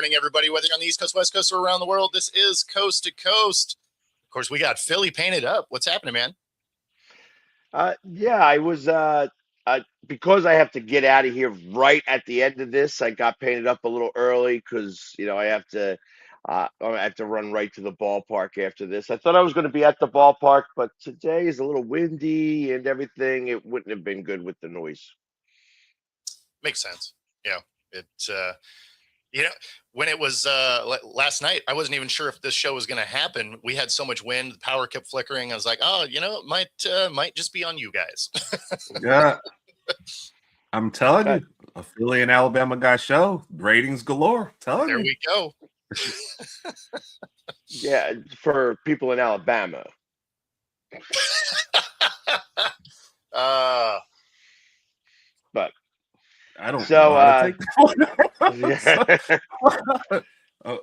morning, everybody. Whether you're on the East Coast, West Coast, or around the world, this is Coast to Coast. Of course, we got Philly painted up. What's happening, man? Yeah, I was because I have to get out of here right at the end of this. I got painted up a little early because I have to run right to the ballpark after this. I thought I was going to be at the ballpark, but today is a little windy and everything. It wouldn't have been good with the noise. Makes sense. Yeah, it's when it was last night, I wasn't even sure if this show was going to happen. We had so much wind, the power kept flickering. I was like, oh, it might just be on you guys. Yeah, I'm telling you, a Philly and Alabama guy show, ratings galore. Telling there you. We go. Yeah, for people in Alabama. But I don't know how to take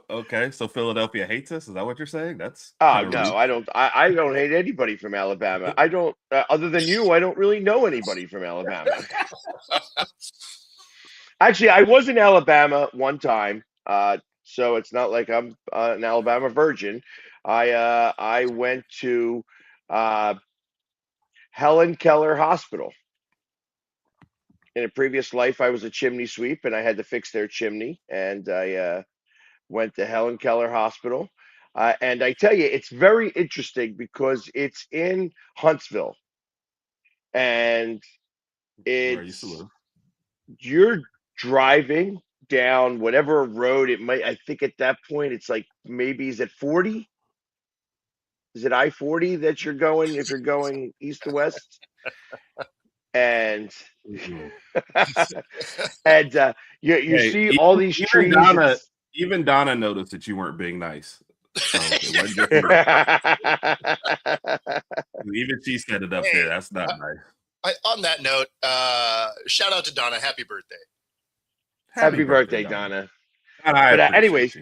okay, so Philadelphia hates us. Is that what you're saying? That's no, I don't. I don't hate anybody from Alabama. I don't. Other than you, I don't really know anybody from Alabama. Actually, I was in Alabama one time, so it's not like I'm an Alabama virgin. I went to Helen Keller Hospital. In a previous life, I was a chimney sweep, and I had to fix their chimney. And I went to Helen Keller Hospital. And I tell you, it's very interesting because it's in Huntsville. And you're driving down whatever road it might. I think at that point, it's like maybe, is it 40? Is it I-40 that you're going if you're going east to west? And and you see all these trees. Even Donna noticed that you weren't being nice. So even she said it up there. That's not nice. On that note, shout out to Donna. Happy birthday. Happy birthday, Donna. But anyways,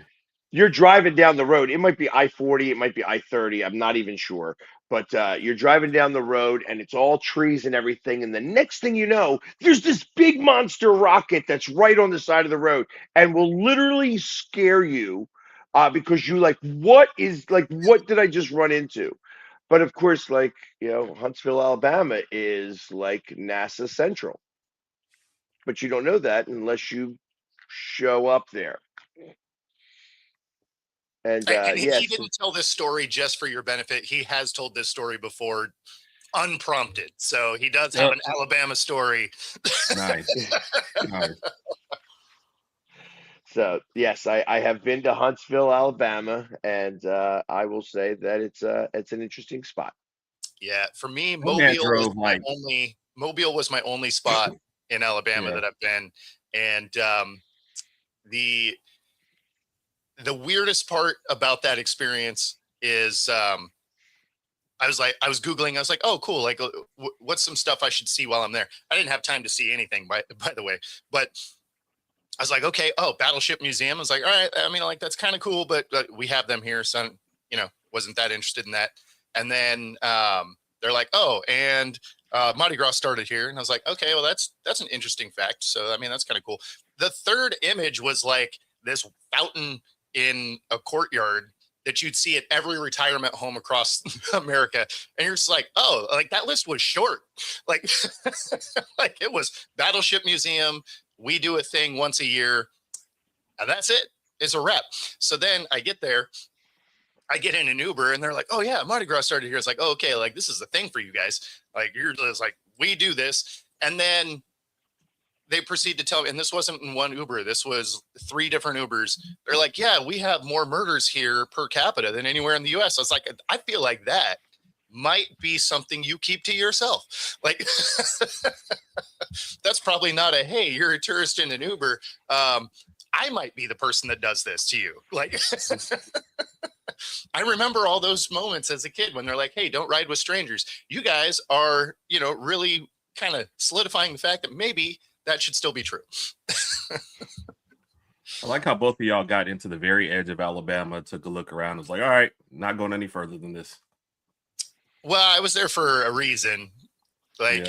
you're driving down the road. It might be I-40. It might be I-30. I'm not even sure. But you're driving down the road, and it's all trees and everything. And the next thing you know, there's this big monster rocket that's right on the side of the road and will literally scare you because you what did I just run into? But of course, Huntsville, Alabama is like NASA Central. But you don't know that unless you show up there. And he didn't tell this story just for your benefit. He has told this story before, unprompted. So he does have an Alabama story. Nice. So yes, I have been to Huntsville, Alabama, and I will say that it's an interesting spot. Yeah, for me, Mobile was my only spot in Alabama that I've been, and the weirdest part about that experience is I was Googling. I was like, oh, cool. Like, what's some stuff I should see while I'm there? I didn't have time to see anything, by the way. But I was like, okay, Battleship Museum. I was like, all right. I mean, that's kind of cool, but we have them here. So, wasn't that interested in that. And then they're like, oh, and Mardi Gras started here. And I was like, okay, well, that's an interesting fact. So, I mean, that's kind of cool. The third image was like this fountain in a courtyard that you'd see at every retirement home across America. And you're just like, oh, like that list was short. Like, like it was Battleship Museum. We do a thing once a year and that's it. It's a wrap. So then I get there, I get in an Uber and they're like, oh yeah, Mardi Gras started here. It's like, oh, okay. Like this is the thing for you guys. Like you're just like, we do this. And then they proceed to tell me, and this wasn't in one Uber, this was 3 different Ubers. They're like, yeah, we have more murders here per capita than anywhere in the US. I was like, I feel like that might be something you keep to yourself. Like, that's probably not a, hey, you're a tourist in an Uber. I might be the person that does this to you. Like, I remember all those moments as a kid when they're like, hey, don't ride with strangers. You guys are, really kind of solidifying the fact that maybe that should still be true. I like how both of y'all got into the very edge of Alabama, took a look around, was like, all right, not going any further than this. Well, I was there for a reason. Like,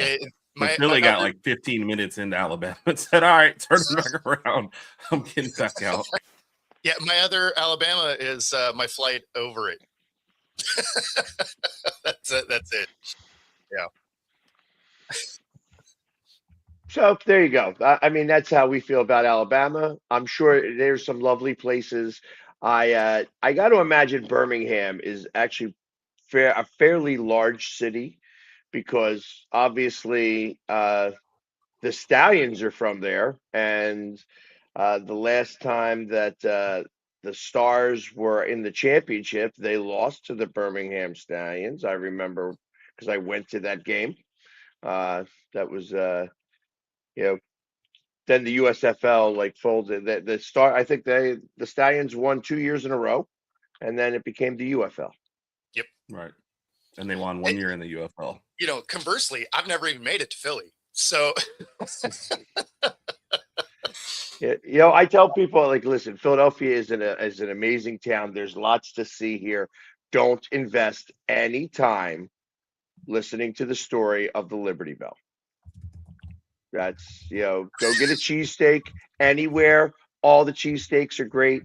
Philly got like 15 minutes into Alabama and said, all right, turn it back around. I'm getting back out. Yeah, my other Alabama is my flight over it. That's it. That's it. Yeah. So there you go. I mean, that's how we feel about Alabama. I'm sure there's some lovely places. I got to imagine Birmingham is actually a fairly large city because obviously the Stallions are from there, and the last time that the Stars were in the championship, they lost to the Birmingham Stallions. I remember because I went to that game. That was you know then the USFL like folded. The Star, I think the Stallions won 2 years in a row, and then it became the UFL. Yep. Right. And they won 1 year in the UFL. Conversely, I've never even made it to Philly. So yeah, I tell people like, listen, Philadelphia is an amazing town. There's lots to see here. Don't invest any time listening to the story of the Liberty Bell. That's go get a cheesesteak anywhere. All the cheesesteaks are great.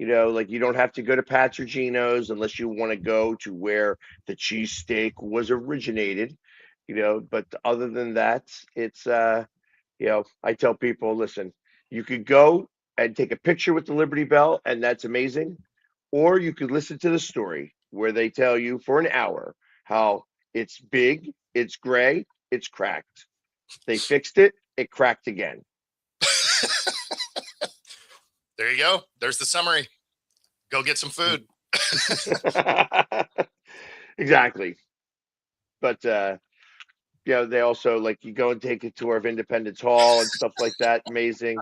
Like you don't have to go to Pat's or Gino's unless you want to go to where the cheesesteak was originated. But other than that, it's I tell people, listen, you could go and take a picture with the Liberty Bell, and that's amazing. Or you could listen to the story where they tell you for an hour how it's big, it's gray, it's cracked. They fixed it, it cracked again. There you go. There's the summary. Go get some food. Exactly. But they also like you go and take a tour of Independence Hall and stuff like that. Amazing.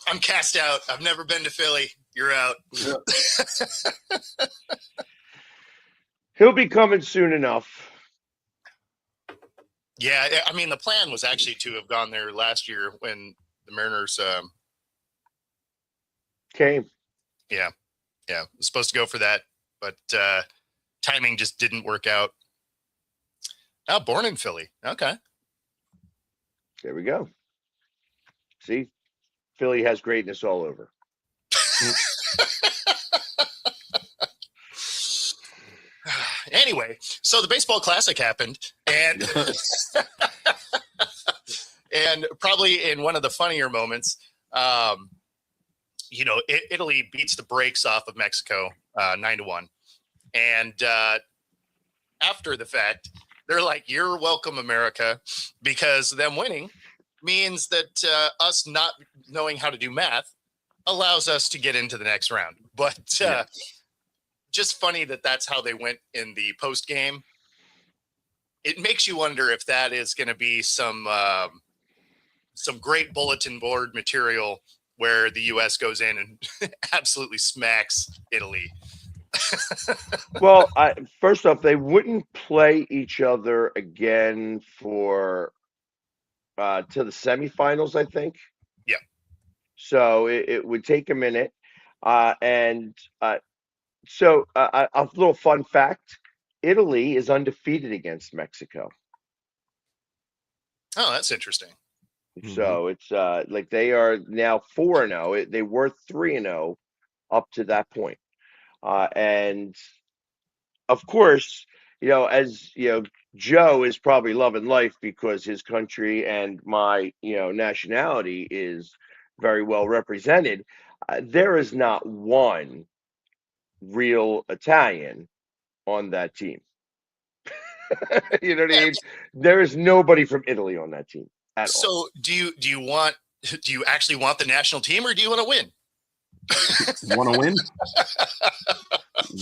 I'm cast out. I've never been to Philly. You're out. He'll be coming soon enough. Yeah, I mean, the plan was actually to have gone there last year when the Mariners came. Yeah. Was supposed to go for that, but timing just didn't work out. Oh, born in Philly. Okay. There we go. See, Philly has greatness all over. Anyway, so the baseball classic happened, and and probably in one of the funnier moments, Italy beats the brakes off of Mexico 9-1, and after the fact, they're like, "You're welcome, America," because them winning means that us not knowing how to do math allows us to get into the next round. But just funny that that's how they went in the post game. It makes you wonder if that is going to be some great bulletin board material where the U.S. goes in and absolutely smacks Italy. Well, first off, they wouldn't play each other again for to the semifinals, I think. Yeah. So it would take a minute, so a little fun fact: Italy is undefeated against Mexico. Oh, that's interesting. So it's like they are now 4-0. They were 3-0 up to that point, and of course, as Joe is probably loving life because his country and my nationality is very well represented. There is not one real Italian on that team. You know what I mean? There is nobody from Italy on that team at all. So do you actually want the national team, or do you want to win? Want to win?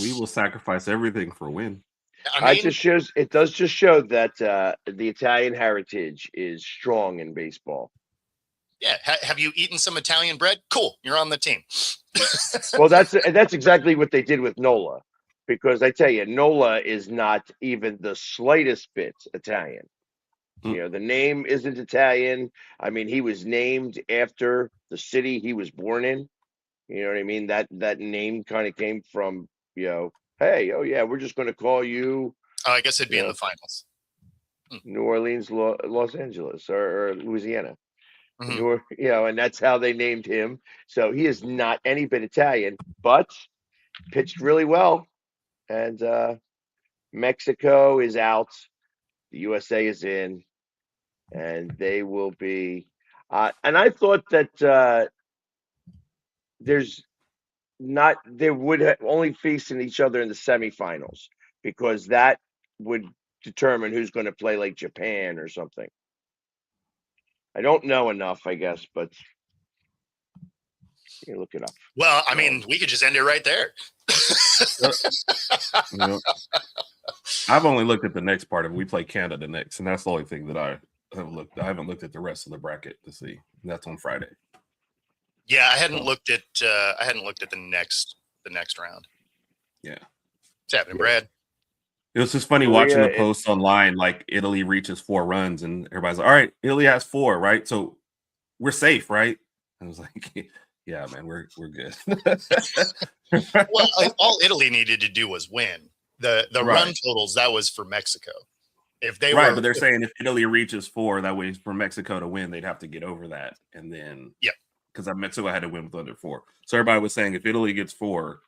We will sacrifice everything for a win. It does just show that the Italian heritage is strong in baseball. Yeah. Have you eaten some Italian bread? Cool. You're on the team. Well, that's exactly what they did with Nola, because I tell you, Nola is not even the slightest bit Italian. The name isn't Italian. I mean, he was named after the city he was born in. You know what I mean? That name kind of came from, hey, oh yeah, we're just going to call you. Oh, I guess it'd be in the finals. New Orleans, Los Angeles, or Louisiana. You know, and that's how they named him. So he is not any bit Italian, but pitched really well. And Mexico is out. The USA is in, and they will be. And I thought that they would only facing each other in the semifinals because that would determine who's going to play like Japan or something. I don't know enough, I guess, but you look it up. Well, I mean, we could just end it right there. I've only looked at the next part of it. We play Canada next, and that's the only thing that I have looked. I haven't looked at the rest of the bracket to see. And that's on Friday. Yeah, I hadn't looked at the next round. Yeah. What's happening, Brad? It was just funny watching the posts online, like Italy reaches 4 runs, and everybody's like, all right, Italy has 4, right? So we're safe, right? I was like, yeah, man, we're good. Well, all Italy needed to do was win. The run totals, that was for Mexico. If they but they're saying if Italy reaches 4, that way for Mexico to win, they'd have to get over that. And then because Mexico had to win with under 4. So everybody was saying if Italy gets 4,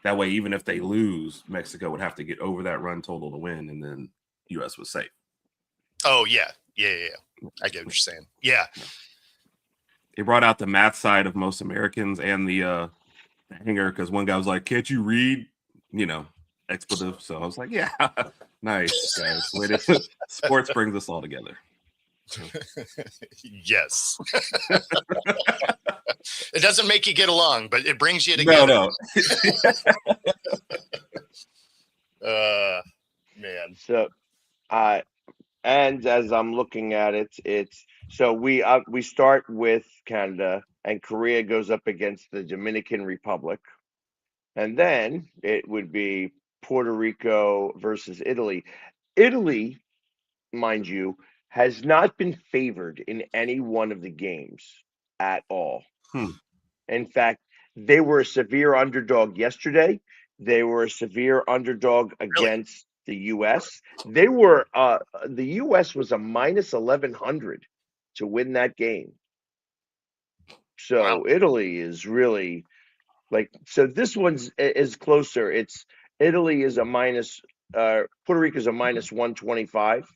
that way, even if they lose, Mexico would have to get over that run total to win, and then U.S. was safe. Oh, yeah. I get what you're saying. Yeah. It brought out the math side of most Americans and the hanger because one guy was like, can't you read, expletive? So I was like, yeah, nice, guys. Sports brings us all together. Yes. It doesn't make you get along, but it brings you together. No. Man. So, and as I'm looking at it, it's so we start with Canada, and Korea goes up against the Dominican Republic, and then it would be Puerto Rico versus Italy. Italy, mind you, has not been favored in any one of the games at all. In fact, they were a severe underdog yesterday. They were a severe underdog against the U.S. They were the U.S. was a minus 1,100 to win that game. So Italy is really so this one's is closer. It's Italy is a minus Puerto Rico is a minus 125.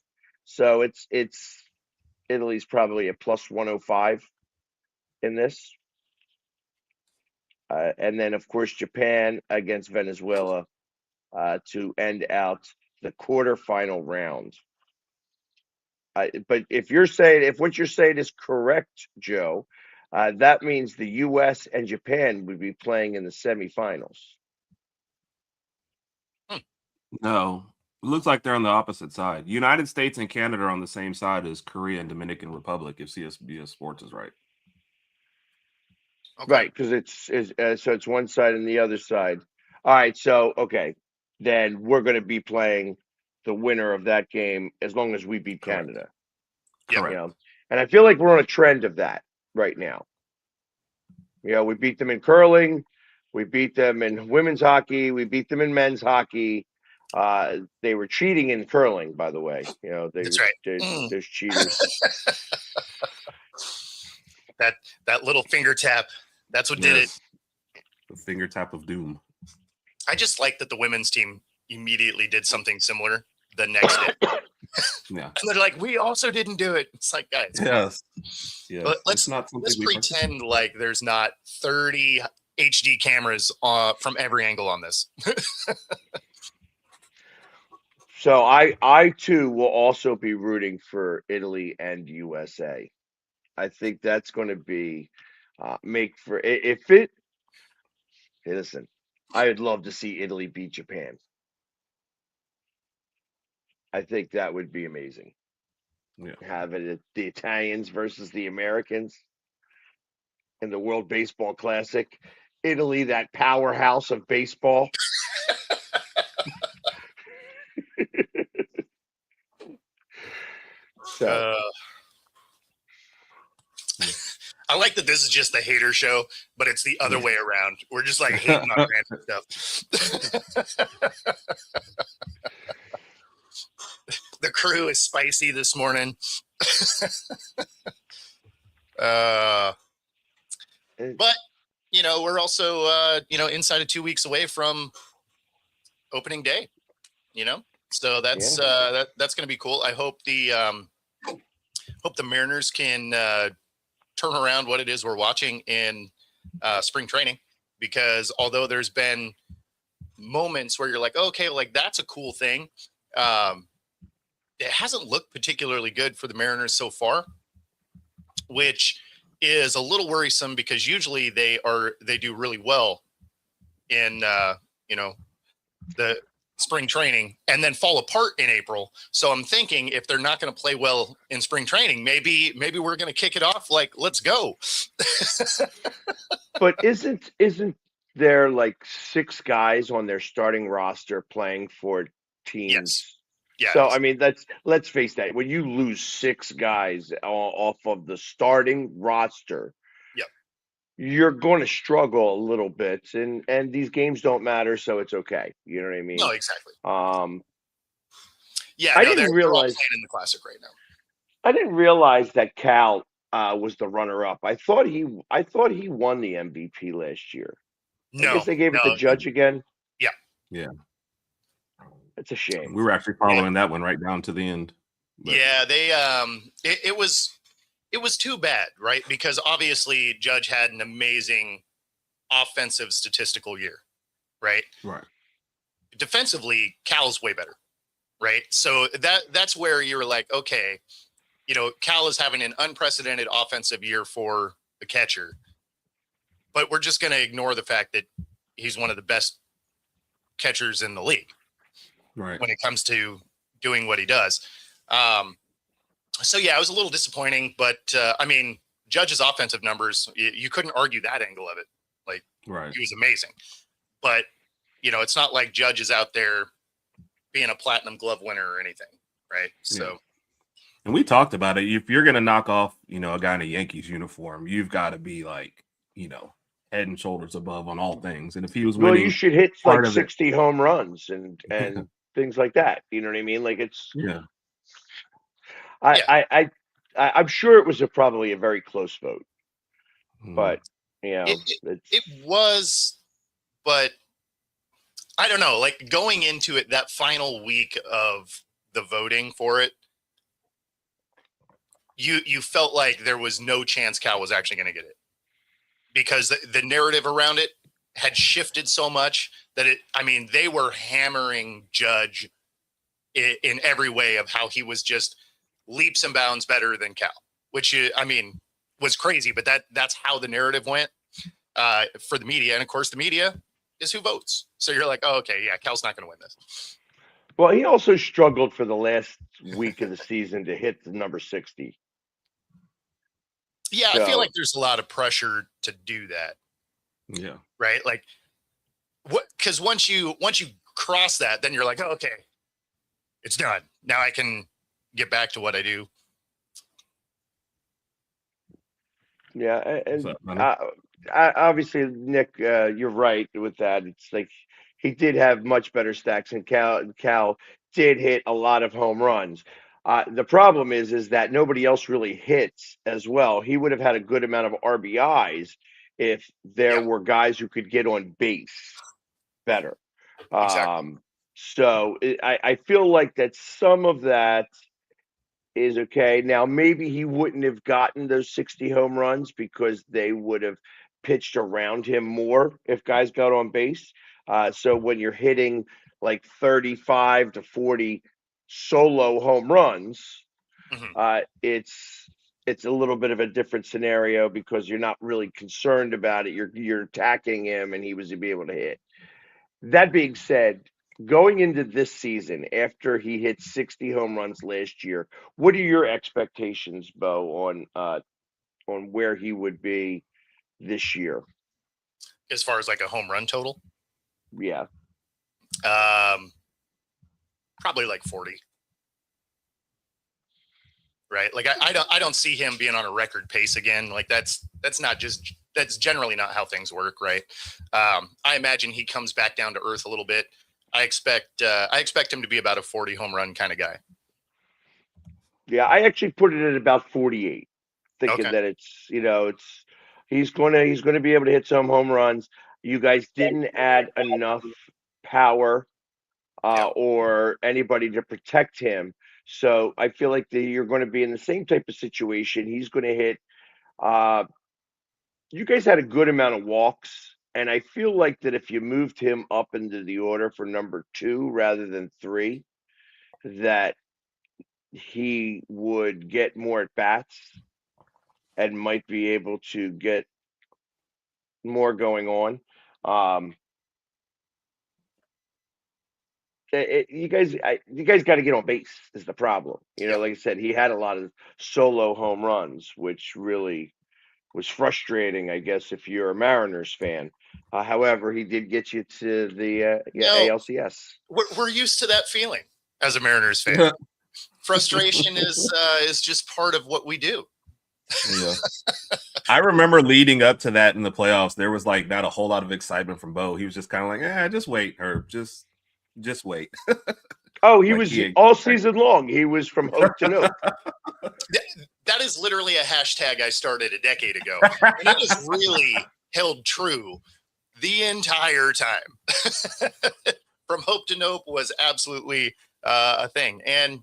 So it's Italy's probably a plus 105 in this. And then, of course, Japan against Venezuela to end out the quarterfinal round. But if what you're saying is correct, Joe, that means the U.S. and Japan would be playing in the semifinals. No, it looks like they're on the opposite side. United States and Canada are on the same side as Korea and Dominican Republic, if CSBS Sports is right. Okay. Right, because it's one side and the other side. All right, so then we're going to be playing the winner of that game as long as we beat Canada. Yeah, and I feel like we're on a trend of that right now. We beat them in curling, we beat them in women's hockey, we beat them in men's hockey. They were cheating in curling, by the way. That's right. There's cheaters. That little finger tap. That's what did it. The finger tap of doom. I just like that the women's team immediately did something similar the next day. Yeah. And they're like, we also didn't do it. It's like, guys. Yes. But let's pretend like there's not 30 HD cameras from every angle on this. So I too will also be rooting for Italy and USA. I think that's going to be make for if it. Hey, listen, I would love to see Italy beat Japan. I think that would be amazing. Yeah. Have it the Italians versus the Americans in the World Baseball Classic. Italy, that powerhouse of baseball. So. I like that this is just the hater show, but it's the other way around. We're just like hating on random stuff. The crew is spicy this morning. But we're also inside of 2 weeks away from opening day. So that's that's going to be cool. I hope the Mariners can turn around what it is we're watching in spring training, because although there's been moments where you're like, okay, like that's a cool thing, it hasn't looked particularly good for the Mariners so far, which is a little worrisome, because usually they do really well in the spring training and then fall apart in April. So I'm thinking, if they're not going to play well in spring training, maybe we're going to kick it off like, let's go. But isn't there like 6 guys on their starting roster playing for teams? Yes. Yeah. So I mean, let's face that. When you lose 6 guys off of the starting roster, yep, you're going to struggle a little bit, and these games don't matter, so it's okay. You know what I mean? No, exactly. Yeah, I didn't realize they're all playing in the Classic right now. I didn't realize that Cal was the runner-up. I thought he won the MVP last year. No, I guess they gave it to Judge again. Yeah. Yeah. It's a shame. We were actually following that one right down to the end. But. Yeah, they it was too bad, right? Because obviously Judge had an amazing offensive statistical year, right? Right. Defensively, Cal's way better, right? So that's where you're like, okay, Cal is having an unprecedented offensive year for the catcher, but we're just going to ignore the fact that he's one of the best catchers in the league. Right. When it comes to doing what he does. So yeah, it was a little disappointing, but I mean, Judge's offensive numbers, you couldn't argue that angle of it. Like, right, he was amazing, but it's not like Judge is out there being a platinum glove winner or anything. Right. So, yeah. And we talked about it. If you're going to knock off, a guy in a Yankees uniform, you've got to be like, head and shoulders above on all things. And if he was winning, you should hit like 60 home runs and things like that. You know what I mean? Like, it's I'm sure it was probably a very close vote, but it was, but I don't know, like going into it, that final week of the voting for it, you felt like there was no chance Cal was actually going to get it, because the narrative around it had shifted so much that they were hammering Judge in every way of how he was just leaps and bounds better than Cal, which was crazy, but that's how the narrative went for the media. And of course the media is who votes. So you're like, oh, okay, yeah, Cal's not going to win this. Well, he also struggled for the last week of the season to hit the number 60. Yeah, so, I feel like there's a lot of pressure to do that. Yeah. Right? Like, because once you cross that, then you're like, oh, okay, it's done. Now I can get back to what I do. Yeah, and obviously, Nick, you're right with that. It's like he did have much better stacks, and Cal did hit a lot of home runs. The problem is that nobody else really hits as well. He would have had a good amount of RBIs if there were guys who could get on base better. Exactly. So I feel like that some of that is okay. Now, maybe he wouldn't have gotten those 60 home runs because they would have pitched around him more if guys got on base. So when you're hitting like 35 to 40 solo home runs, it's a little bit of a different scenario because you're not really concerned about it. You're attacking him, and he was to be able to hit. That being said, going into this season, after he hit 60 home runs last year, what are your expectations, Bo, on where he would be this year? As far as like a home run total? Yeah. Probably like 40. Right? Like I don't see him being on a record pace again. Like that's generally not how things work, right? I imagine he comes back down to earth a little bit. I expect him to be about a 40 home run kind of guy. Yeah, I actually put it at about 48. thinking that it's he's gonna be able to hit some home runs. You guys didn't add enough power or anybody to protect him. So I feel like you're going to be in the same type of situation. He's going to hit. You guys had a good amount of walks, and I feel like that if you moved him up into the order for number 2 rather than 3, that he would get more at bats and might be able to get more going on. You guys got to get on base is the problem. Like I said, he had a lot of solo home runs, which really was frustrating, I guess, if you're a Mariners fan. However, he did get you to the ALCS. We're used to that feeling as a Mariners fan. Frustration is just part of what we do. Yeah. I remember leading up to that in the playoffs, there was like not a whole lot of excitement from Bo. He was just kind of like, just wait, Herb. Just wait. Oh, he was all season long. He was from hope to nope. That is literally a hashtag I started a decade ago. And it has really held true the entire time. From hope to nope was absolutely a thing. And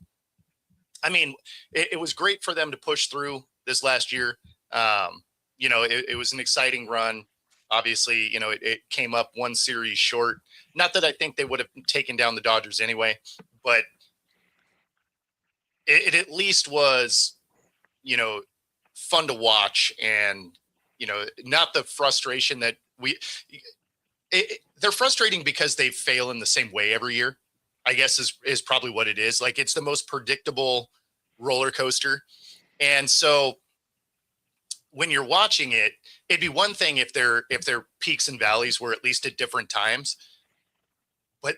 I mean, it was great for them to push through this last year. It was an exciting run. Obviously, it came up one series short. Not that I think they would have taken down the Dodgers anyway, but it at least was, fun to watch, and, not the frustration that they're frustrating because they fail in the same way every year, I guess is probably what it is. Like, it's the most predictable roller coaster. And so when you're watching it, it'd be one thing if their peaks and valleys were at least at different times, but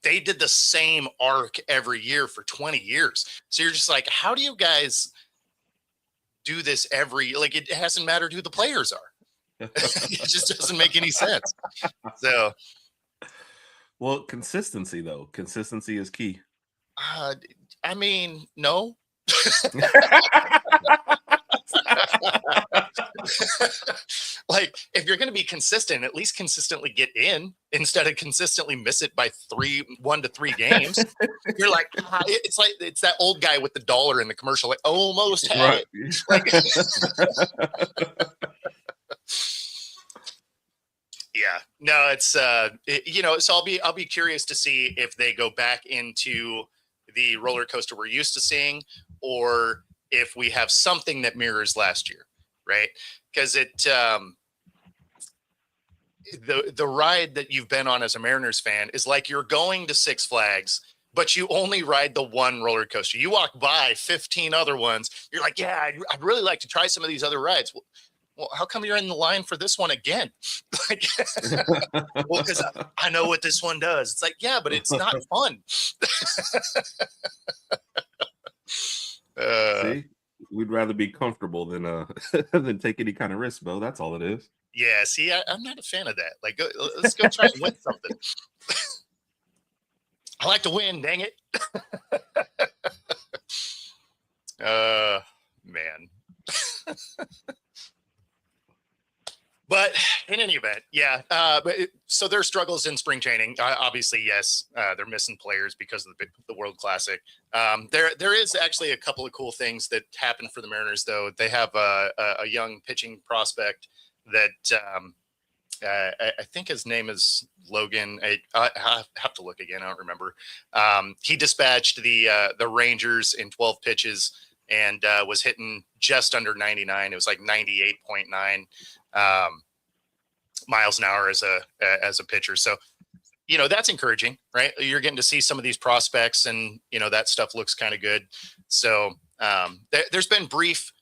they did the same arc every year for 20 years. So you're just like, how do you guys do this it hasn't mattered who the players are. It just doesn't make any sense. So, well, consistency is key. I mean, no. Like, if you're going to be consistent, at least consistently get in instead of consistently miss it by 1 to 3 games. You're like, it's that old guy with the dollar in the commercial, like, almost had it. Like, yeah, no, it's so I'll be curious to see if they go back into the roller coaster we're used to seeing, or if we have something that mirrors last year, right? Because the ride that you've been on as a Mariners fan is like you're going to Six Flags, but you only ride the one roller coaster. You walk by 15 other ones. You're like, yeah, I'd really like to try some of these other rides. Well, how come you're in the line for this one again? Like, well, because I know what this one does. It's like, yeah, but it's not fun. See, we'd rather be comfortable than take any kind of risk, Bo. That's all it is. Yeah, see, I'm not a fan of that. Like, let's go try and win something. I like to win, dang it. Man. But in any event, yeah. So their struggles in spring training, obviously, yes, they're missing players because of the World Classic. There is actually a couple of cool things that happened for the Mariners, though. They have a young pitching prospect that I think his name is Logan. I have to look again. I don't remember. He dispatched the Rangers in 12 pitches and was hitting just under 99. It was like 98.9. Miles an hour as a pitcher. So, that's encouraging, right? You're getting to see some of these prospects, and that stuff looks kind of good. So there's been brief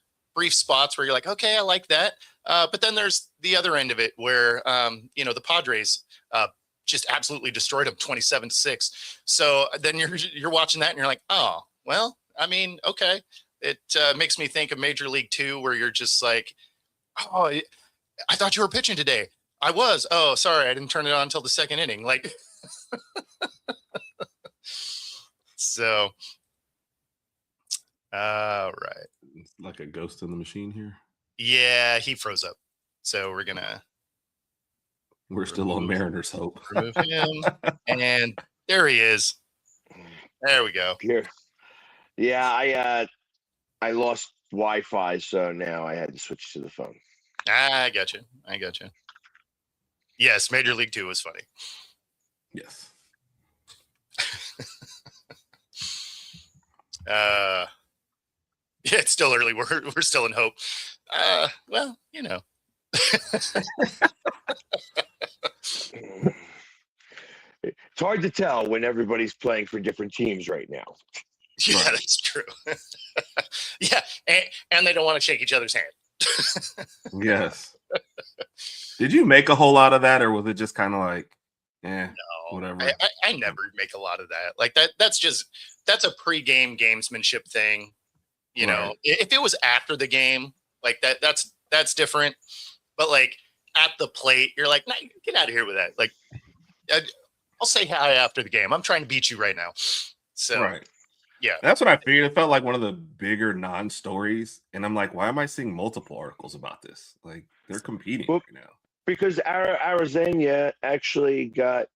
spots where you're like, okay, I like that. But then there's the other end of it where, the Padres just absolutely destroyed them 27-6. So then you're watching that and you're like, oh, well, I mean, okay. It makes me think of Major League 2, where you're just like, oh, I thought you were pitching today. I was. Oh, sorry. I didn't turn it on until the second inning. Like, so, all right. It's like a ghost in the machine here. Yeah, he froze up. So we're still on Mariners hope. Remove him. And there he is. There we go. Here. Yeah, I lost Wi-Fi, so now I had to switch to the phone. I got you. Yes, Major League 2 was funny. Yes. Yeah, it's still early. We're still in hope. Well, you know. It's hard to tell when everybody's playing for different teams right now. Yeah, right. That's true. Yeah, and they don't want to shake each other's hand. Yes. Did you make a whole lot of that, or was it just kind of like, no, whatever? I never make a lot of that. Like that's a pre-game gamesmanship thing. You know, if it was after the game, like that's different. But like at the plate, you're like, nah, get out of here with that. Like, I'll say hi after the game. I'm trying to beat you right now. So, yeah, that's what I figured. It felt like one of the bigger non-stories, and I'm like, why am I seeing multiple articles about this? Like, they're competing right now. Because Arizona actually got,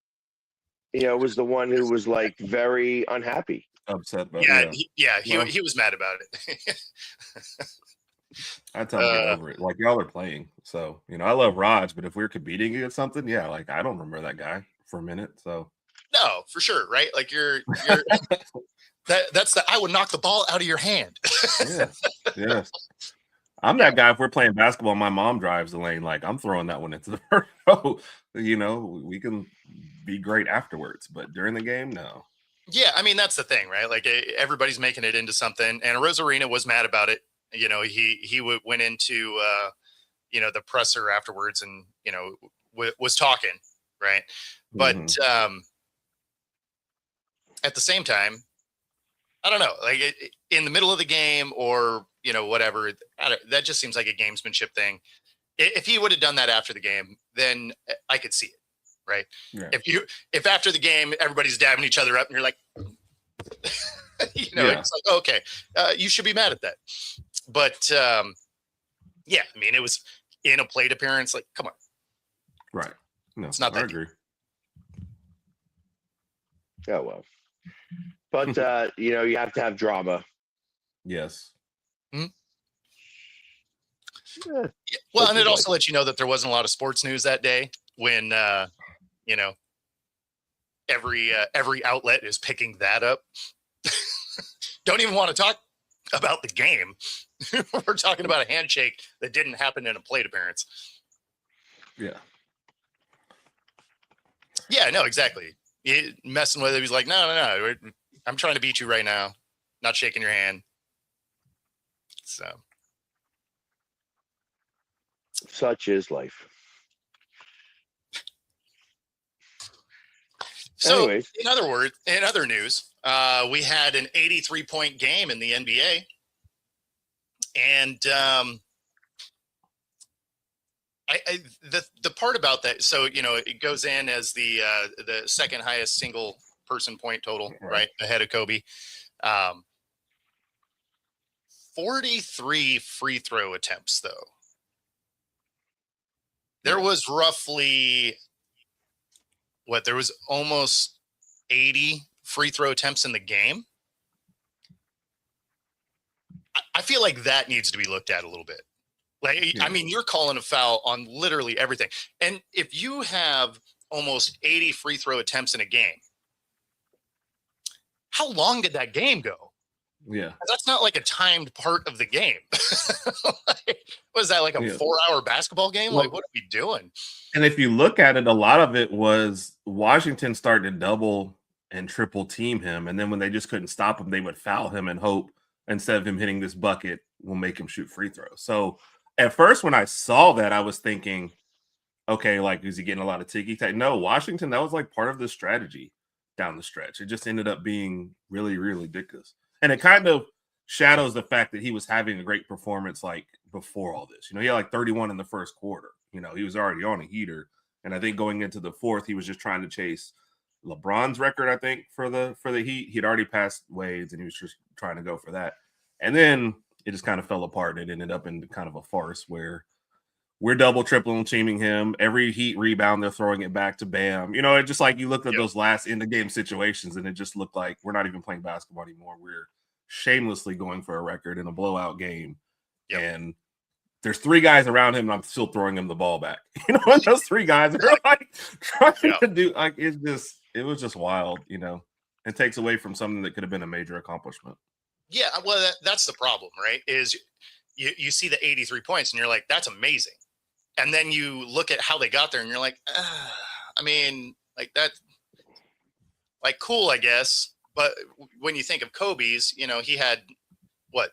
was the one who was like very unhappy, upset about. He was mad about it. I tell him get over it. Like, y'all are playing, so I love Raj, but if we're competing against something, like I don't remember that guy for a minute. So no, for sure, right? Like you're that's I would knock the ball out of your hand. Yes. I'm that guy. If we're playing basketball, my mom drives the lane. Like, I'm throwing that one into the first row. We can be great afterwards, but during the game, no. Yeah, I mean that's the thing, right? Like everybody's making it into something, and Rosarina was mad about it. He went into the presser afterwards, and was talking, right? But at the same time, I don't know, like in the middle of the game or whatever, that just seems like a gamesmanship thing. If he would have done that after the game, then I could see it, right? Yeah. If after the game everybody's dabbing each other up and you're like, it's like, okay, you should be mad at that. But I mean, it was in a plate appearance. Like, come on, right? No, it's not that. I agree. Oh well, but you have to have drama. Yes. Mm-hmm. Yeah. Well, and it also lets you know that there wasn't a lot of sports news that day when every outlet is picking that up. Don't even want to talk about the game. We're talking about a handshake that didn't happen in a plate appearance. Yeah. Yeah, no, exactly. Messing with it, he's like, no. I'm trying to beat you right now. Not shaking your hand. So. Such is life. So, anyways. in other news, we had an 83-point game in the NBA. And the part about that, so it goes in as the second highest single person point total, right, ahead of Kobe. 43 free throw attempts, though. There was roughly there was almost 80 free throw attempts in the game. I feel like that needs to be looked at a little bit. Like, I mean, you're calling a foul on literally everything. And if you have almost 80 free throw attempts in a game, how long did that game go? Yeah. That's not like a timed part of the game. Was that like a 4-hour basketball game? Like, what are we doing? And if you look at it, a lot of it was Washington starting to double and triple team him. And then when they just couldn't stop him, they would foul him and hope instead of him hitting this bucket, we'll make him shoot free throws. So at first, when I saw that, I was thinking, okay, like, is he getting a lot of ticky-tack? No, Washington, that was like part of the strategy down the stretch. It just ended up being really, really ridiculous. And it kind of shadows the fact that he was having a great performance like before all this. He had like 31 in the first quarter. He was already on a heater. And I think going into the fourth, he was just trying to chase LeBron's record, I think, for the Heat. He'd already passed Wade's, and he was just trying to go for that. And then it just kind of fell apart. It ended up in kind of a farce where we're double, triple teaming him. Every Heat rebound, they're throwing it back to Bam. It just like you looked at those last end of game situations, and it just looked like we're not even playing basketball anymore. We're shamelessly going for a record in a blowout game. And there's 3 guys around him, and I'm still throwing him the ball back. And those 3 guys are like trying to do like it was just wild, It takes away from something that could have been a major accomplishment. Yeah, well, that's the problem, right? Is you see the 83 points, and you're like, that's amazing. And then you look at how they got there, and you're like, I mean, like that, like cool, I guess. But when you think of Kobe's, he had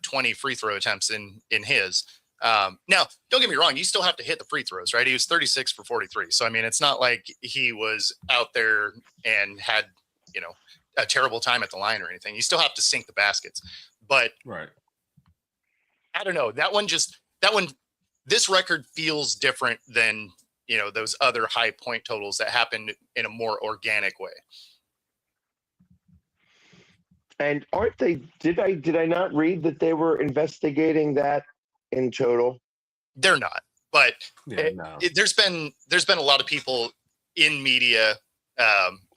20 free throw attempts in his. Now, don't get me wrong, you still have to hit the free throws, right? He was 36 for 43. So I mean, it's not like he was out there and had, a terrible time at the line or anything. You still have to sink the baskets. But right. I don't know. This record feels different than, those other high point totals that happened in a more organic way. And aren't they, did I not read that they were investigating that in total? They're not, but there's been a lot of people in media,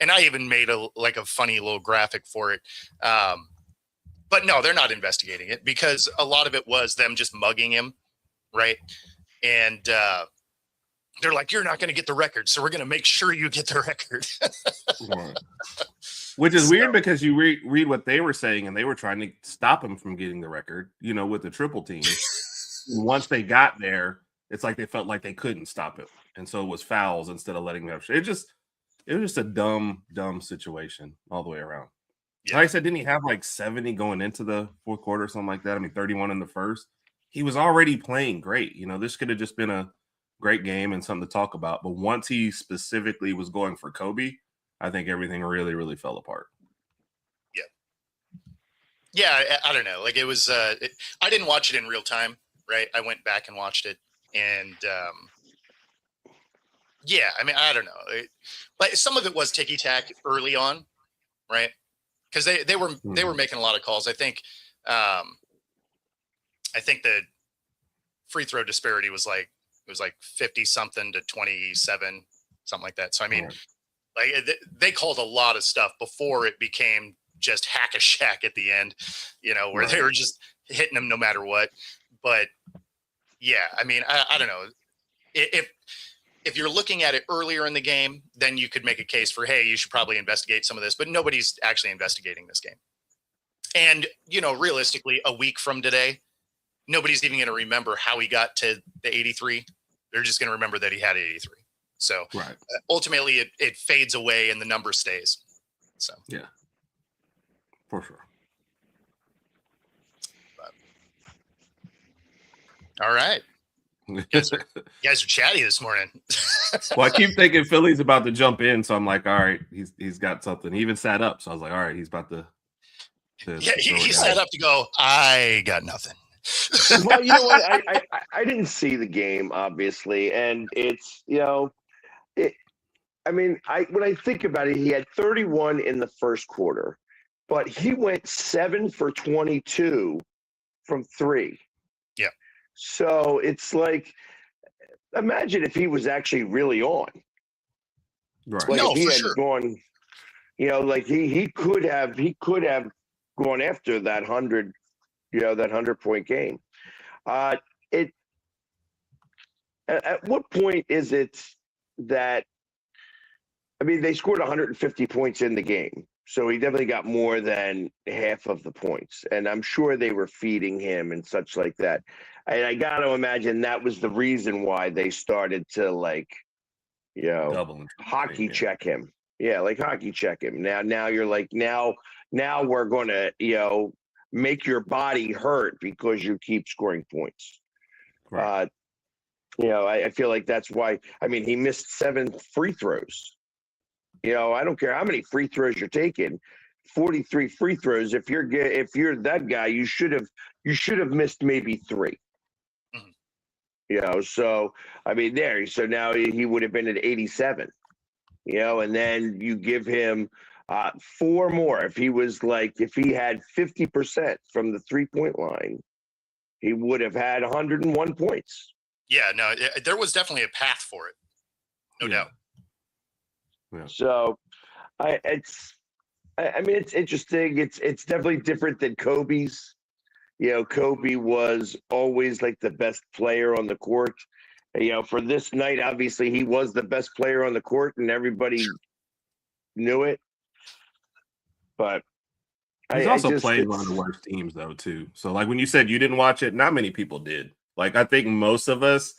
and I even made a funny little graphic for it. But no, they're not investigating it because a lot of it was them just mugging him. Right. And they're like, you're not going to get the record, so we're going to make sure you get the record. Right. Which is weird because you read what they were saying, and they were trying to stop him from getting the record, with the triple team. Once they got there, it's like they felt like they couldn't stop it. And so it was fouls instead of letting them have it was just a dumb situation all the way around. Yeah. Like I said, didn't he have like 70 going into the fourth quarter or something like that? I mean, 31 in the first. He was already playing great. This could have just been a great game and something to talk about. But once he specifically was going for Kobe, I think everything really, really fell apart. Yeah. Yeah, I don't know. Like it was, I didn't watch it in real time, right? I went back and watched it. And yeah, I mean, I don't know. But some of it was ticky-tack early on, right? Because they were making a lot of calls. I think the free throw disparity was like 50 something to 27, something like that. So I mean, like they called a lot of stuff before it became just hack a shack at the end, where they were just hitting them no matter what. But yeah, I mean, I don't know. If you're looking at it earlier in the game, then you could make a case for, hey, you should probably investigate some of this, but nobody's actually investigating this game. And, realistically, a week from today, nobody's even going to remember how he got to the 83. They're just going to remember that he had 83. So ultimately it fades away and the number stays. So, yeah, for sure. But, all right. You guys are chatty this morning. Well, I keep thinking Philly's about to jump in, so I'm like, all right, he's got something. He even sat up, so I was like, all right, he's about to yeah, he sat up to go, I got nothing. Well, you know what? I didn't see the game, obviously, and it's I mean, when I think about it, he had 31 in the first quarter, but he went 7 for 22 from 3. Yeah. So it's like, imagine if he was actually really on. Right. Like no, if he for had sure. gone, like he could have gone after that 100, that 100-point game. At what point is it that, I mean, they scored 150 points in the game, so he definitely got more than half of the points, and I'm sure they were feeding him and such like that. And I got to imagine that was the reason why they started to hockey check him. Yeah, like hockey check him. Now you're like, now we're going to, make your body hurt because you keep scoring points. Right. I feel like that's why, I mean, he missed 7 free throws. I don't care how many free throws you're taking, 43 free throws. If you're that guy, you should have missed maybe 3. So I mean, so now he would have been at 87. And then you give him 4 more. If he had 50% from the 3-point line, he would have had 101 points. Yeah, no, there was definitely a path for it. No doubt. Yeah. So I mean, it's interesting. It's definitely different than Kobe's. Kobe was always like the best player on the court. For this night, obviously he was the best player on the court and everybody knew it. But he's also played one of the worst teams though, too. So like when you said you didn't watch it, not many people did. Like I think most of us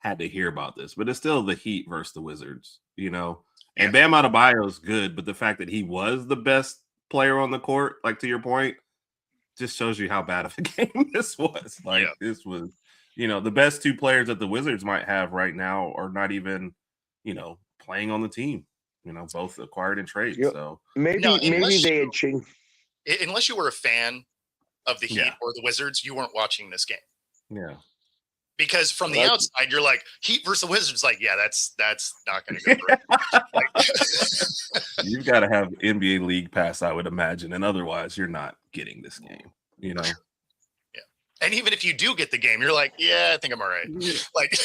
had to hear about this, but it's still the Heat versus the Wizards, And Bam Adebayo is good, but the fact that he was the best player on the court, like to your point, just shows you how bad of a game this was. This was, the best two players that the Wizards might have right now are not even, playing on the team. Both acquired in trade. So maybe they had changed. Unless you were a fan of the Heat or the Wizards, you weren't watching this game. Yeah. Because from the outside, you're like, Heat versus Wizards. Like, yeah, that's not going to go great. You've got to have NBA League Pass, I would imagine, and otherwise you're not getting this game. Yeah. And even if you do get the game, you're like, yeah, I think I'm all right. Like,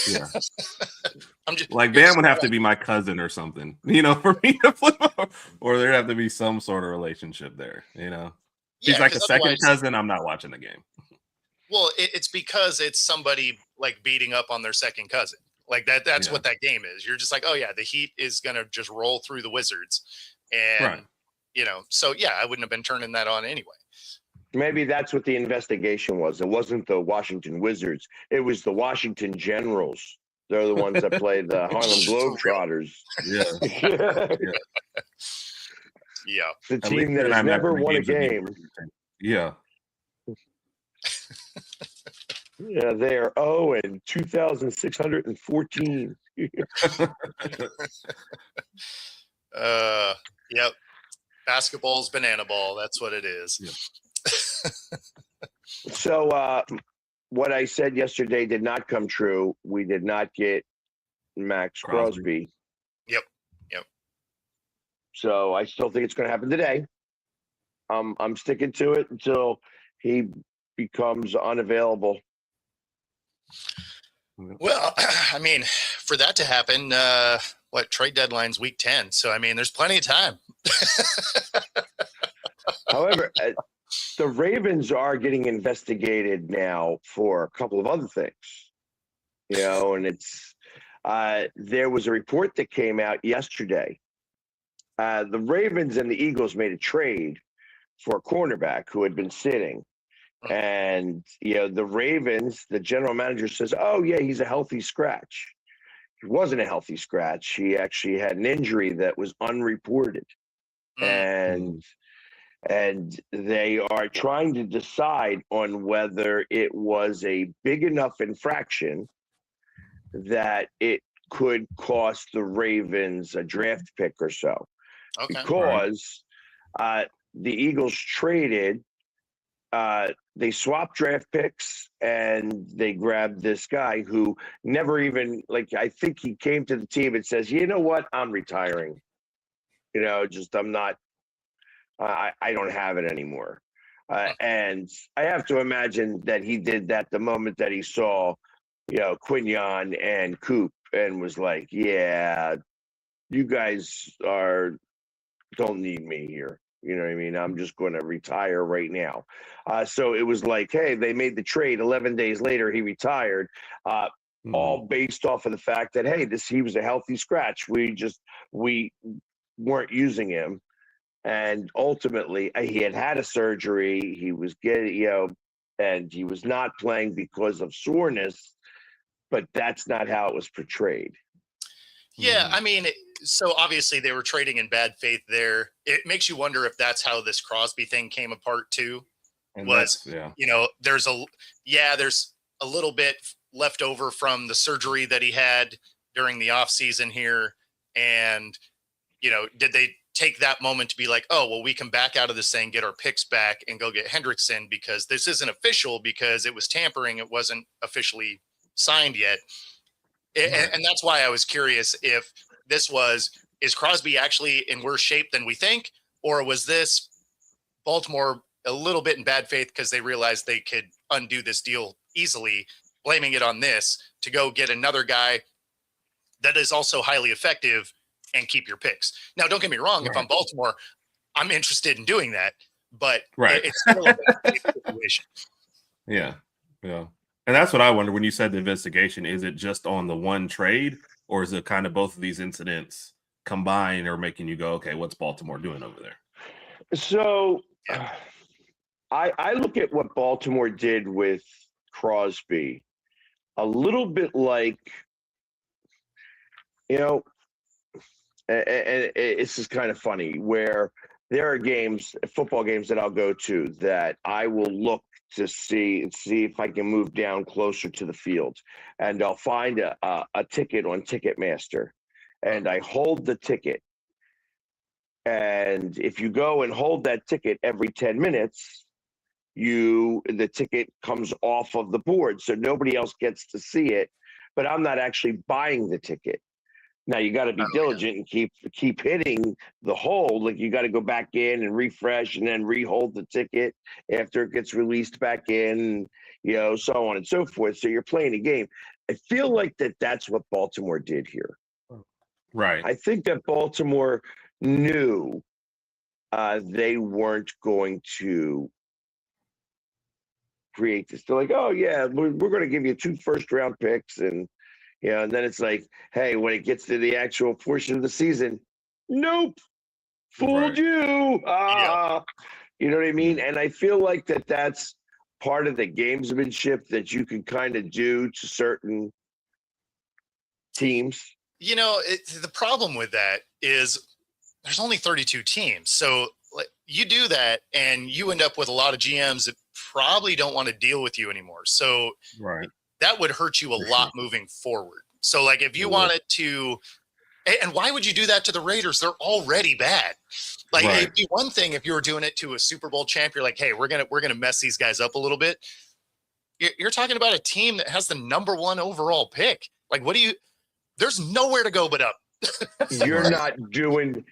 I'm just like Bam would have to be my cousin or something, for me to flip over, or there'd have to be some sort of relationship there. He's like a second cousin. I'm not watching the game. Well, it's because it's somebody like beating up on their second cousin. Like that's what that game is. You're just like, oh yeah, the Heat is going to just roll through the Wizards. And, so yeah, I wouldn't have been turning that on anyway. Maybe that's what the investigation was. It wasn't the Washington Wizards. It was the Washington Generals. They're the ones that play the Harlem Globetrotters. Yeah. The team that has never won a game. Yeah. Yeah, they are 2,614. Yep. Basketball's banana ball. That's what it is. Yep. So what I said yesterday did not come true. We did not get Max Crosby. Yep. So I still think it's going to happen today. I'm sticking to it until he becomes unavailable. Well, I mean, for that to happen, trade deadline's week 10. So, I mean, there's plenty of time. However, the Ravens are getting investigated now for a couple of other things, and it's there was a report that came out yesterday. The Ravens and the Eagles made a trade for a cornerback who had been sitting. And, the Ravens, the general manager says, oh, yeah, he's a healthy scratch. He wasn't a healthy scratch. He actually had an injury that was unreported. And they are trying to decide on whether it was a big enough infraction that it could cost the Ravens a draft pick or so. Okay. Because the Eagles traded they swapped draft picks and they grabbed this guy who never even I think he came to the team and says, you know what, I'm retiring. I'm not, I don't have it anymore. And I have to imagine that he did that the moment that he saw, Quignon and Coop and was like, yeah, you guys don't need me here. You know what I mean? I'm just going to retire right now. So it was like, hey, they made the trade. 11 days later, he retired, all based off of the fact that, hey, he was a healthy scratch. We weren't using him. And ultimately, he had a surgery. He was getting, and he was not playing because of soreness. But that's not how it was portrayed. Yeah, I mean, so obviously they were trading in bad faith there. It makes you wonder if that's how this Crosby thing came apart too. And there's a little bit left over from the surgery that he had during the off season here. And, did they take that moment to be like, oh, well, we can back out of this thing, get our picks back and go get Hendrickson because this isn't official because it was tampering. It wasn't officially signed yet. And that's why I was curious if is Crosby actually in worse shape than we think? Or was this Baltimore a little bit in bad faith because they realized they could undo this deal easily, blaming it on this to go get another guy that is also highly effective and keep your picks. Now, don't get me wrong. If I'm Baltimore, I'm interested in doing that, but it's still a bad situation. Yeah. Yeah. And that's what I wonder when you said the investigation. Is it just on the one trade, or is it kind of both of these incidents combined or making you go, okay, what's Baltimore doing over there? So I look at what Baltimore did with Crosby a little bit like, and it's just kind of funny where there are games, football games that I'll go to that I will look to see if I can move down closer to the field, and I'll find a ticket on Ticketmaster, and I hold the ticket. And if you go and hold that ticket every 10 minutes, the ticket comes off of the board, so nobody else gets to see it, but I'm not actually buying the ticket. Now you got to be diligent and keep hitting the hold. Like you got to go back in and refresh and then re-hold the ticket after it gets released back in, so on and so forth. So you're playing a game. I feel like that's what Baltimore did here. Right. I think that Baltimore knew they weren't going to create this. They're like, oh yeah, we're going to give you 2 first-round picks, and and then it's like, hey, when it gets to the actual portion of the season, nope, fooled you. You know what I mean? And I feel like that's part of the gamesmanship that you can kind of do to certain teams. The problem with that is there's only 32 teams. So you do that and you end up with a lot of GMs that probably don't want to deal with you anymore. So that would hurt you a lot moving forward. So like if you wanted to, and why would you do that to the Raiders? They're already bad. Like it'd be one thing if you were doing it to a Super Bowl champ. You're like, hey, we're gonna mess these guys up a little bit. You're talking about a team that has the number 1 overall pick. Like, there's nowhere to go but up. You're not doing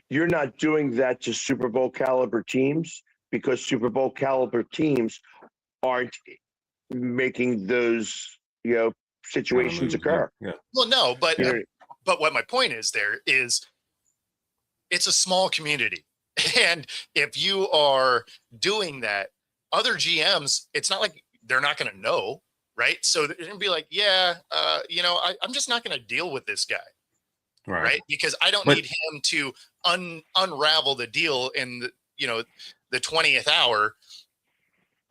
that to Super Bowl caliber teams, because Super Bowl caliber teams aren't making those situations occur. Yeah. Well, no, but what my point is there is it's a small community. And if you are doing that, other GMs, it's not like they're not going to know, right? So they're going to be like, I'm just not going to deal with this guy. Right. Because I don't need him to unravel the deal in the 20th hour.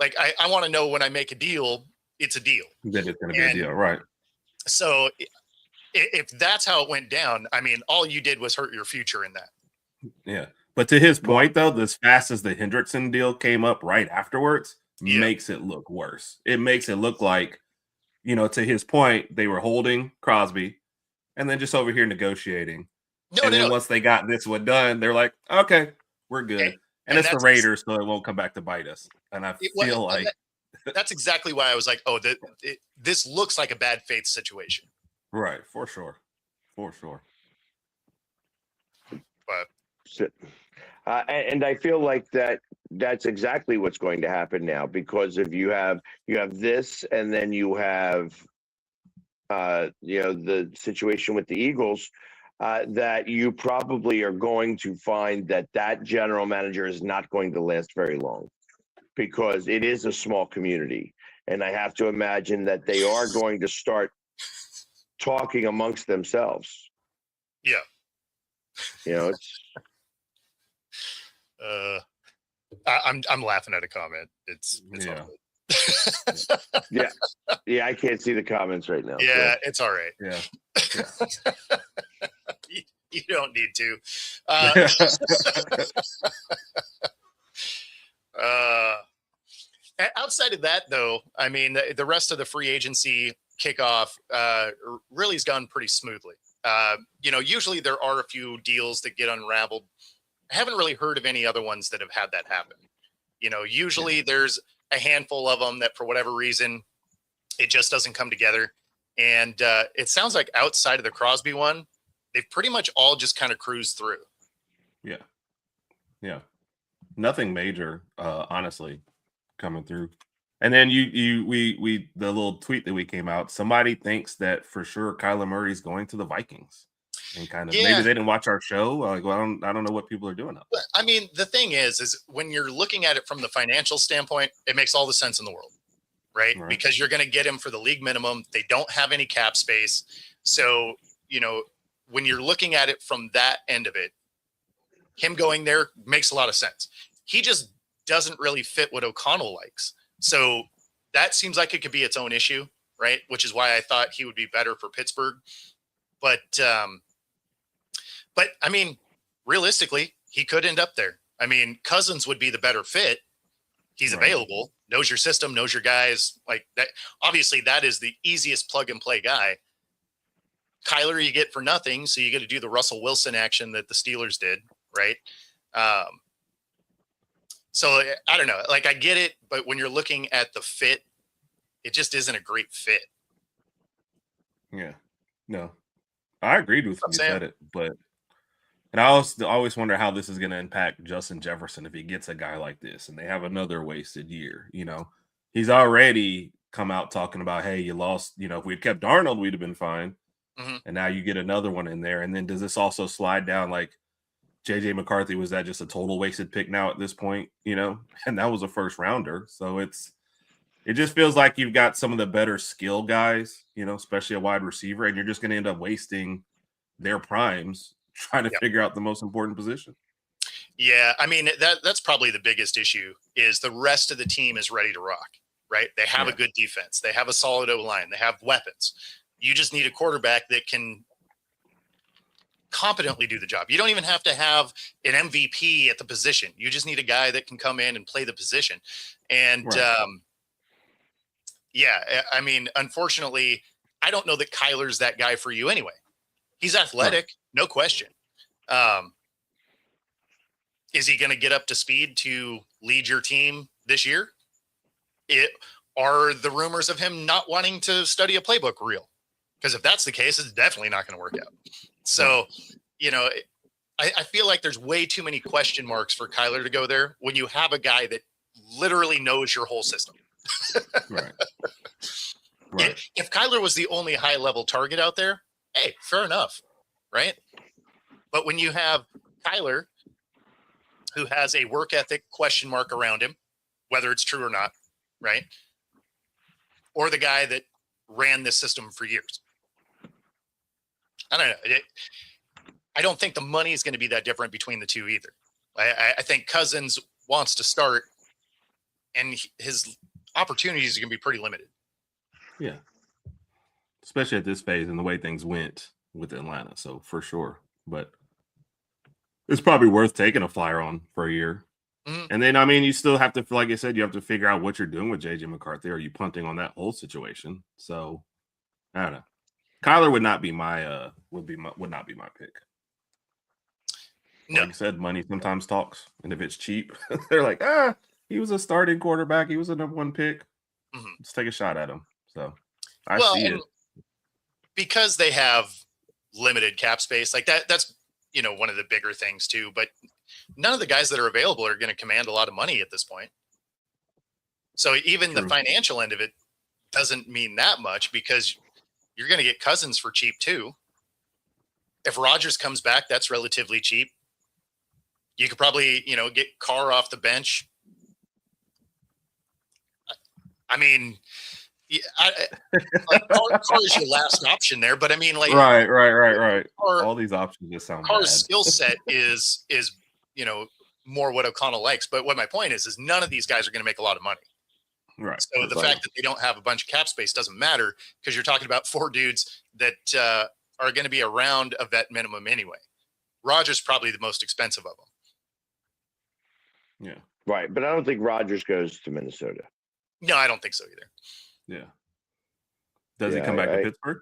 Like I want to know when I make a deal, it's a deal. Then it's going to be a deal. Right. So if that's how it went down, I mean, all you did was hurt your future in that. Yeah. But to his point, though, as fast as the Hendrickson deal came up right afterwards, makes it look worse. It makes it look like, to his point, they were holding Crosby and then just over here negotiating. Once they got this one done, they're like, okay, we're good. And it's the Raiders, so it won't come back to bite us. And I feel like that's exactly why I was like, oh, this looks like a bad faith situation. Right, for sure. But and I feel like that's exactly what's going to happen now, because if you have this, and then you have the situation with the Eagles, that you probably are going to find that general manager is not going to last very long, because it is a small community. And I have to imagine that they are going to start talking amongst themselves. Yeah. It's I'm laughing at a comment. It's yeah, I can't see the comments right now. Yeah, so. It's all right. Yeah. You don't need to. Outside of that, though, I mean, the rest of the free agency kickoff really has gone pretty smoothly. Usually there are a few deals that get unraveled. I haven't really heard of any other ones that have had that happen. Usually there's a handful of them that for whatever reason, it just doesn't come together. And it sounds like outside of the Crosby one, they've pretty much all just kind of cruised through. Yeah. Nothing major, honestly, coming through. And then we the little tweet that we came out, somebody thinks that for sure Kyler Murray is going to the Vikings. And kind of maybe they didn't watch our show. Like, well, I don't know what people are doing. But, I mean, the thing is when you're looking at it from the financial standpoint, it makes all the sense in the world, right? Because you're going to get him for the league minimum. They don't have any cap space. So, you know, when you're looking at it from that end of it, him going there makes a lot of sense. He just doesn't really fit what O'Connell likes. So that seems like it could be its own issue, right? Which is why I thought he would be better for Pittsburgh. But I mean, realistically, he could end up there. I mean, Cousins would be the better fit. He's available, knows your system, knows your guys like that. Obviously, that is the easiest plug and play guy. Kyler, you get for nothing. So you get to do the Russell Wilson action that the Steelers did. Right. So I don't know, like I get it, but when you're looking at the fit, it just isn't a great fit. Yeah, no, I agreed with you said it, but and I always wonder how this is going to impact Justin Jefferson if he gets a guy like this and they have another wasted year. You know, he's already come out talking about, hey, you lost. You know, if we had kept Darnold, we'd have been fine. And now you get another one in there, and then does this also slide down like? JJ McCarthy, was that just a total wasted pick now at this point, you know? And that was a first rounder. So it just feels like you've got some of the better skill guys, you know, especially a wide receiver, and you're just going to end up wasting their primes trying to figure out the most important position. Yeah, I mean, that's probably the biggest issue is the rest of the team is ready to rock, right? They have a good defense. They have a solid O-line. They have weapons. You just need a quarterback that can competently do the job. You don't even have to have an MVP at the position. You just need a guy that can come in and play the position. And I mean, unfortunately, I don't know that Kyler's that guy for you anyway. He's athletic, no question. Is he going to get up to speed to lead your team this year? Are the rumors of him not wanting to study a playbook real? Because if that's the case, it's definitely not going to work out. So, you know, I feel like there's way too many question marks for Kyler to go there when you have a guy that literally knows your whole system. Right. If Kyler was the only high-level target out there, hey, fair enough, right? But when you have Kyler, who has a work ethic question mark around him, whether it's true or not, right? Or the guy that ran this system for years. I don't know. I don't think the money is going to be that different between the two either. I think Cousins wants to start, and his opportunities are going to be pretty limited. Yeah. Especially at this phase and the way things went with Atlanta. So for sure. But it's probably worth taking a flyer on for a year. And then, I mean, you still have to, like I said, you have to figure out what you're doing with JJ McCarthy. Are you punting on that whole situation? So I don't know. Kyler would not be my would not be my pick. No. Like I said, money sometimes talks, and if it's cheap, they're like, he was a starting quarterback, he was a number one pick. Let's take a shot at him. So I see it because they have limited cap space like that. That's one of the bigger things too. But none of the guys that are available are going to command a lot of money at this point. So even the financial end of it doesn't mean that much because you're going to get Cousins for cheap too. If Rodgers comes back, that's relatively cheap. You could probably, get Carr off the bench. I mean, Carr is your last option there, but I mean, like, right. All these options just sound Carr's skill set is more what O'Connell likes. But what my point is none of these guys are going to make a lot of money. Right. So the fact that they don't have a bunch of cap space doesn't matter because you're talking about four dudes that are going to be around a vet minimum anyway. Rodgers probably the most expensive of them. Yeah. Right. But I don't think Rodgers goes to Minnesota. No, I don't think so either. Yeah. Does he come back to Pittsburgh?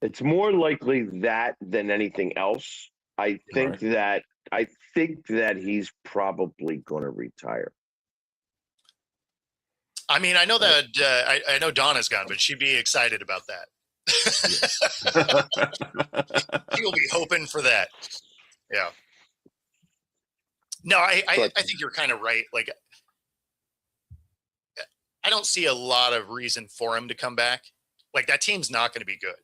It's more likely that than anything else. I think that he's probably going to retire. I mean, I know that I know Donna's gone, but she'd be excited about that. She'll be hoping for that. Yeah. No, I think you're kind of right. Like, I don't see a lot of reason for him to come back. Like, that team's not going to be good.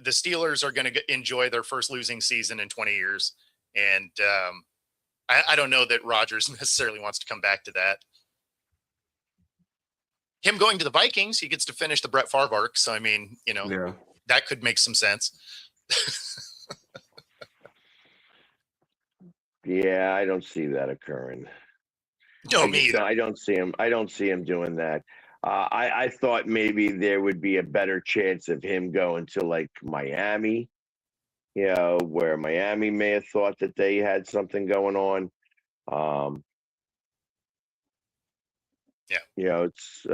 The Steelers are going to enjoy their first losing season in 20 years. And I don't know that Rodgers necessarily wants to come back to that. Him going to the Vikings, he gets to finish the Brett Favre arc. So, I mean, that could make some sense. Yeah, I don't see that occurring. No, me either. I don't see him doing that. I thought maybe there would be a better chance of him going to like Miami, where Miami may have thought that they had something going on. It's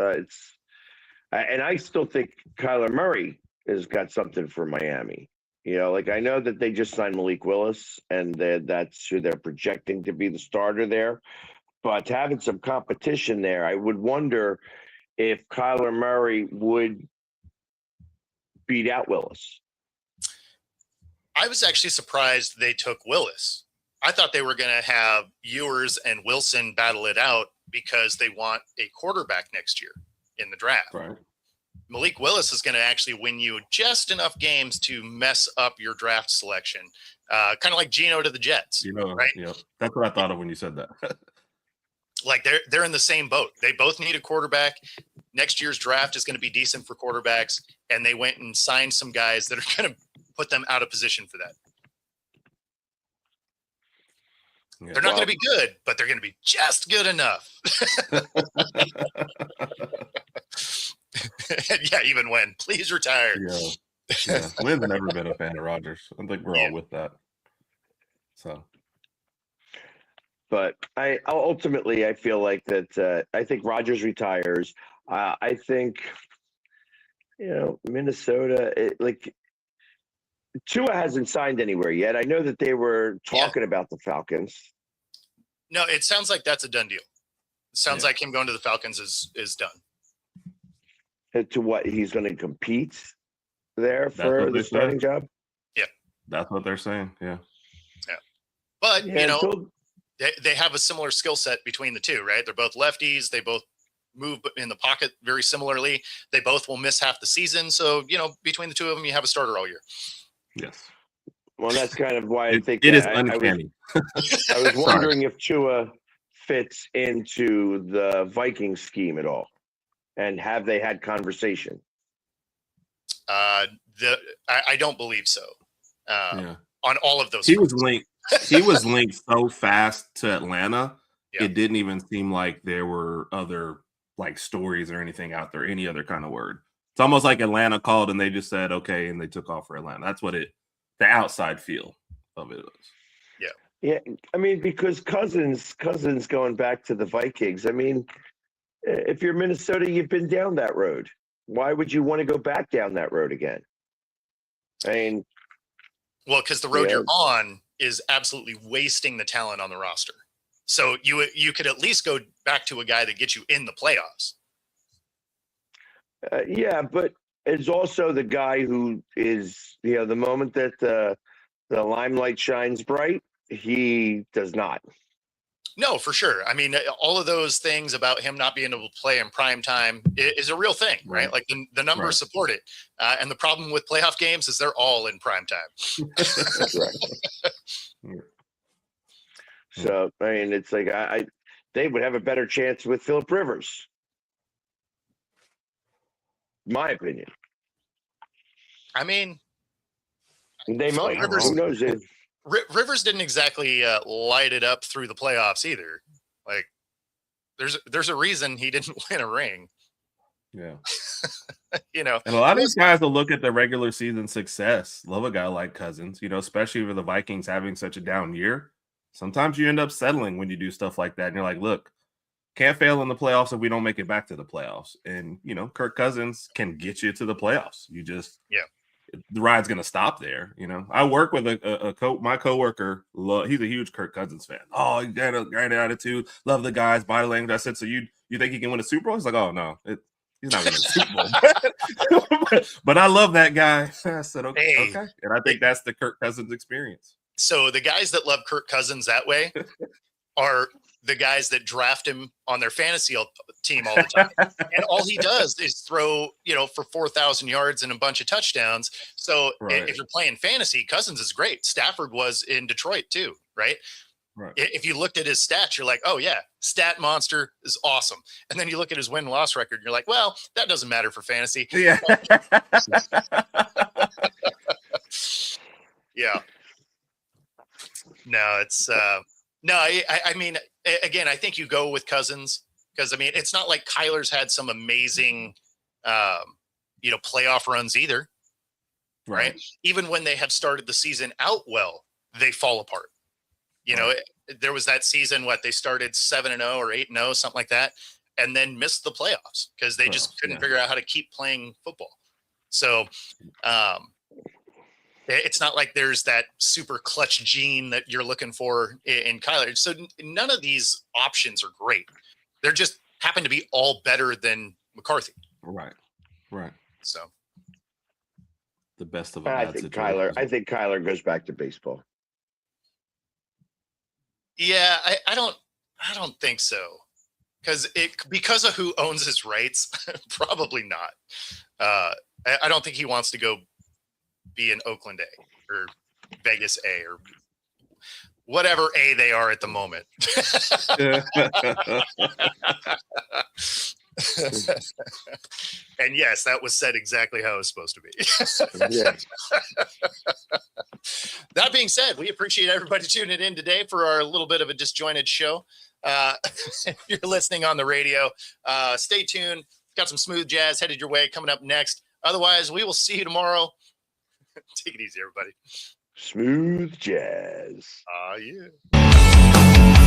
and I still think Kyler Murray has got something for Miami. Like I know that they just signed Malik Willis, and that's who they're projecting to be the starter there. But having some competition there, I would wonder if Kyler Murray would beat out Willis. I was actually surprised they took Willis. I thought they were going to have Ewers and Wilson battle it out because they want a quarterback next year in the draft. Right. Malik Willis is going to actually win you just enough games to mess up your draft selection. Kind of like Geno to the Jets. Right? Yeah. That's what I thought of when you said that. Like they're in the same boat. They both need a quarterback. Next year's draft is going to be decent for quarterbacks, and they went and signed some guys that are going to put them out of position for that. Yeah, they're not going to be good, but they're going to be just good enough. Yeah, even when. Please retire. Yeah. Lynn's never been a fan of Rodgers. I think we're all with that. So. But I feel like that. I think Rodgers retires. I think, Minnesota. Tua hasn't signed anywhere yet. I know that they were talking about the Falcons. No, it sounds like that's a done deal. It sounds like him going to the Falcons is done. To what, he's going to compete there for the starting job? Yeah, that's what they're saying. Yeah. But they have a similar skill set between the two, right? They're both lefties. They both move in the pocket very similarly. They both will miss half the season. So, between the two of them, you have a starter all year. Yes. Well, that's kind of why I think it is uncanny. I was wondering if Tua fits into the Vikings scheme at all, and have they had conversation? I don't believe so. On all of those, he was linked. He was linked so fast to Atlanta. Yeah. It didn't even seem like there were other stories or anything out there, any other kind of word. It's almost like Atlanta called and they just said, okay, and they took off for Atlanta. That's what the outside feel of it is. Yeah. Yeah. I mean, because Cousins going back to the Vikings. I mean, if you're Minnesota, you've been down that road. Why would you want to go back down that road again? I mean, well, because the road you're on is absolutely wasting the talent on the roster. So you could at least go back to a guy that gets you in the playoffs. Yeah, but it's also the guy who is, the moment that the limelight shines bright, he does not. No, for sure. I mean, all of those things about him not being able to play in prime time is a real thing, right? Like the numbers support it. And the problem with playoff games is they're all in prime time. That's right. So, I mean, it's like they would have a better chance with Phillip Rivers. My opinion. I mean, they might. Who knows? Rivers didn't exactly light it up through the playoffs either. Like, there's a reason he didn't win a ring. Yeah. And a lot of these guys will look at the regular season success. Love a guy like Cousins, especially with the Vikings having such a down year. Sometimes you end up settling when you do stuff like that. And you're like, look, can't fail in the playoffs if we don't make it back to the playoffs. And, Kirk Cousins can get you to the playoffs. You just, the ride's going to stop there. I work with my coworker. He's a huge Kirk Cousins fan. Oh, he got a great attitude. Love the guys, body language. I said, so you think he can win a Super Bowl? He's like, oh, no, he's not winning a Super Bowl. But I love that guy. I said, okay. And I think that's the Kirk Cousins experience. So the guys that love Kirk Cousins that way, are the guys that draft him on their fantasy team all the time. And all he does is throw, for 4,000 yards and a bunch of touchdowns. So if you're playing fantasy, Cousins is great. Stafford was in Detroit too, right? Right. If you looked at his stats, you're like, oh yeah, stat monster is awesome. And then you look at his win-loss record, and you're like, well, that doesn't matter for fantasy. Yeah. Yeah. No, it's no, I mean, again, I think you go with Cousins because, I mean, it's not like Kyler's had some amazing, playoff runs either. Right. Even when they have started the season out well, they fall apart. There was that season, they started 7-0 or 8-0, something like that, and then missed the playoffs because they just couldn't figure out how to keep playing football. So, it's not like there's that super clutch gene that you're looking for in Kyler. So none of these options are great. They're just happen to be all better than McCarthy. Right. So the best of I think Kyler goes back to baseball. Yeah, I don't think so. Because of who owns his rights, probably not. I don't think he wants to go be in Oakland A or Vegas A or whatever A they are at the moment. And yes, that was said exactly how it was supposed to be. Yeah. That being said, we appreciate everybody tuning in today for our little bit of a disjointed show. If you're listening on the radio, stay tuned. Got some smooth jazz headed your way coming up next. Otherwise, we will see you tomorrow. Take it easy, everybody. Smooth jazz. Yeah.